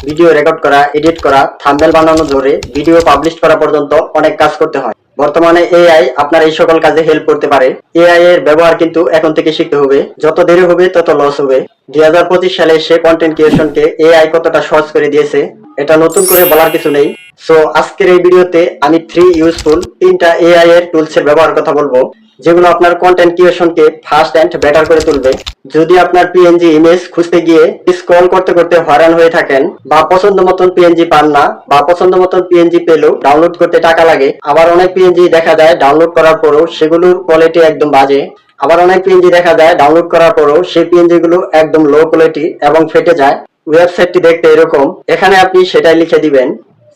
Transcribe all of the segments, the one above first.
Video record করা, edit করা, thumbnail বানানো ধরে ভিডিও পাবলিশ করা পর্যন্ত অনেক কাজ করতে হয়। বর্তমানে এআই আপনার এই সকল কাজে হেল্প করতে পারে। এআই এর ব্যবহার কিন্তু এখন থেকে শিখতে হবে, যত দেরি হবে তত লস হবে। 2025 সালে সে কন্টেন্ট ক্রিয়েশনকে এআই কতটা সহজ করে দিয়েছে এটা নতুন করে বলার কিছু নেই। সো আজকের এই ভিডিওতে আমি 3টা এআই এর টুলস এর ব্যবহার কথা বলবো, যেগুলো আপনার কন্টেন্ট ক্রিয়েশনকে ফাস্ট এন্ড বেটার করে তুলবে। যদি আপনার পিএনজি ইমেজ খুঁজতে গিয়ে স্ক্রল করতে করতে হয়রান হয়ে থাকেন, বা পছন্দ মতন পিএনজি পান না, বা পছন্দ মতন পিএনজি পেলেও ডাউনলোড করতে টাকা লাগে, আবার অনেক পিএনজি দেখা যায় ডাউনলোড করার পরেও সেগুলোর কোয়ালিটি একদম বাজে, আবার অনেক পিএনজি দেখা যায় ডাউনলোড করার পরেও সেই পিএনজি গুলো একদম লো কোয়ালিটি এবং ফেটে যায়। ওয়েবসাইটটি দেখতে এরকম। এখানে আপনি সেটাই লিখে দিবেন।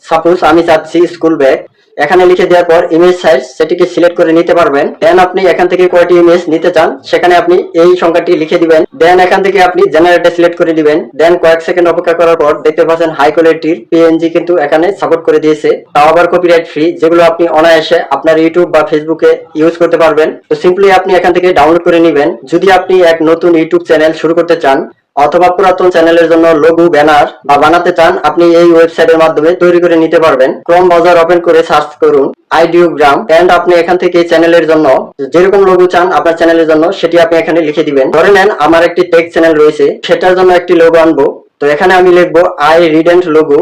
সাপোজ আমি চাচ্ছি স্কুল ব্যাগ, এখানে লিখে দেওয়ার পর ইমেজ সাইজ সেটিকে সিলেক্ট করে নিতে পারবেন। দেন আপনি এখান থেকে কয়টি ইমেজ নিতে চান সেখানে আপনি এই সংখ্যাটি লিখে দিবেন। দেন এখান থেকে আপনি জেনারেটে সিলেক্ট করে দিবেন। দেন কয়েক সেকেন্ড অপেক্ষা করার পর দেখতে পাচ্ছেন হাই কোয়ালিটির পিএনজি কিন্তু এখানে সাপোর্ট করে দিয়েছে, তাও আবার কপিরাইট ফ্রি, যেগুলো আপনি অনায়াসে আপনার ইউটিউব বা ফেসবুকে ইউজ করতে পারবেন। তো সিম্পলি আপনি এখান থেকে ডাউনলোড করে নেবেন। যদি আপনি এক নতুন ইউটিউব চ্যানেল শুরু করতে চান অথবা পুরাতন চ্যানেলের জন্য লোগো, ব্যানার বা বানাতে চান, আপনি এই ওয়েবসাইটের মাধ্যমে তৈরি করে নিতে পারবেন। ক্রোম ব্রাউজার ওপেন করে সার্চ করুন আইডিওগ্রাম, এন্ড আপনি এখান থেকে চ্যানেলের জন্য যেরকম লোগো চান আপনার চ্যানেলের জন্য সেটি আপনি এখানে লিখে দিবেন। ধরে নেন আমার একটি টেক চ্যানেল রয়েছে, সেটার জন্য একটি লোগো আনবো। তো এখানে আমি লিখবো I rident logo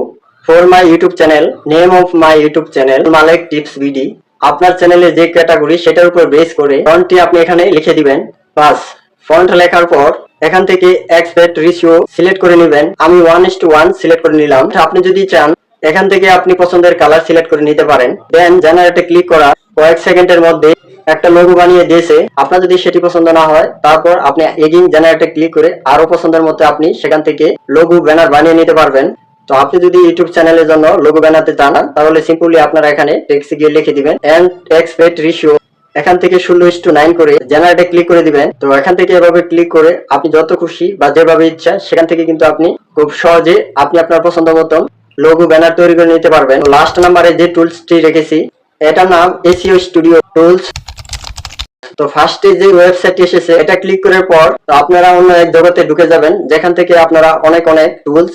for my YouTube channel, name of my YouTube channel Malek tips BD. আপনার চ্যানেলের যে ক্যাটাগরি সেটার উপর বেস করে ফন্টটি আপনি এখানে লিখে দিবেন। বাস, ফন্ট লেখার পর এখান থেকে এক্সপেক্ট রেশিও সিলেক্ট করে নেবেন। আমি 1:1 সিলেক্ট করে নিলাম। আপনি যদি চান এখান থেকে আপনি পছন্দের কালার সিলেক্ট করে নিতে পারেন। দেন জেনারেটে ক্লিক করা কয়েক সেকেন্ডের মধ্যে একটা লোগো বানিয়ে দিয়েছে। আপনার যদি সেটি পছন্দ না হয় তারপর আপনি এগেইন জেনারেটে ক্লিক করে আরো পছন্দের মধ্যে আপনি সেখান থেকে লোগো, ব্যানার বানিয়ে নিতে পারবেন। তো আপনি যদি ইউটিউব চ্যানেলের জন্য লোগো বানাতে চান তাহলে সিম্পলি আপনারা এখানে টেক্সটে গিয়ে লিখে দিবেন এন্ড এক্সপেক্ট রেশিও এখান থেকে 16:9 করে জেনারেটে ক্লিক করে দিবেন। তো এখান থেকে এভাবে ক্লিক করে আপনি যত খুশি বা যেভাবে ইচ্ছা সেখান থেকে কিন্তু আপনি খুব সহজে আপনি আপনার পছন্দ মতন লোগো, ব্যানার তৈরি করে নিতে পারবেন। লাস্ট নাম্বারে যে টুলসটি রেখেছি এটার নাম এসইও স্টুডিও টুলস। তো ফার্স্টে যে ওয়েবসাইটটি এসেছে এটা ক্লিক করার পর তো আপনারা অন্য এক জগতে ঢুকে যাবেন, যেখান থেকে আপনারা অনেক টুলস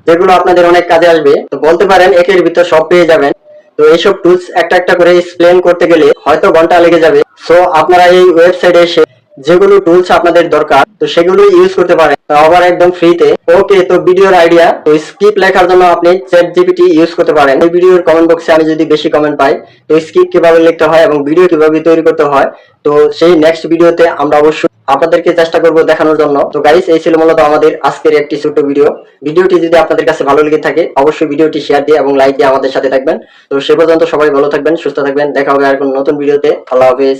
যেগুলো আপনাদের অনেক কাজে আসবে। তো বলতে পারেন একের ভিতর সব পেয়ে যাবেন। তো এইসব টুলস একটা একটা করে এক্সপ্লেন করতে গেলে হয়তো ঘন্টা লেগে যাবে। সো আপনারা এই ওয়েবসাইটে এসে যেগুলো টুলস আপনাদের দরকার তো সেগুলো ইউজ করতে পারেন, আবার একদম ফ্রিতে। ওকে, তো ভিডিওর আইডিয়া তো স্ক্রিপ্ট লেখার জন্য আপনি চ্যাট জিপিটি ইউজ করতে পারেন। এই ভিডিওর কমেন্ট বক্সে আমি যদি বেশি কমেন্ট পাই তো স্ক্রিপ্ট কিভাবে লিখতে হয় এবং ভিডিও কিভাবে তৈরি করতে হয় তো সেই নেক্সট ভিডিওতে আমরা অবশ্যই আপনাদেরকে চেষ্টা করব দেখানোর জন্য। তো গাইস, এই ছিল মূলত আমাদের আজকের একটি ছোট ভিডিও। ভিডিওটি যদি আপনাদের কাছে ভালো লেগে থাকে অবশ্যই ভিডিওটি শেয়ার দিয়ে এবং লাইক দিয়ে আমাদের সাথে থাকবেন। তো সে পর্যন্ত সবাই ভালো থাকবেন, সুস্থ থাকবেন। দেখা হবে আর কোন নতুন ভিডিওতে। আল্লাহ হাফেজ।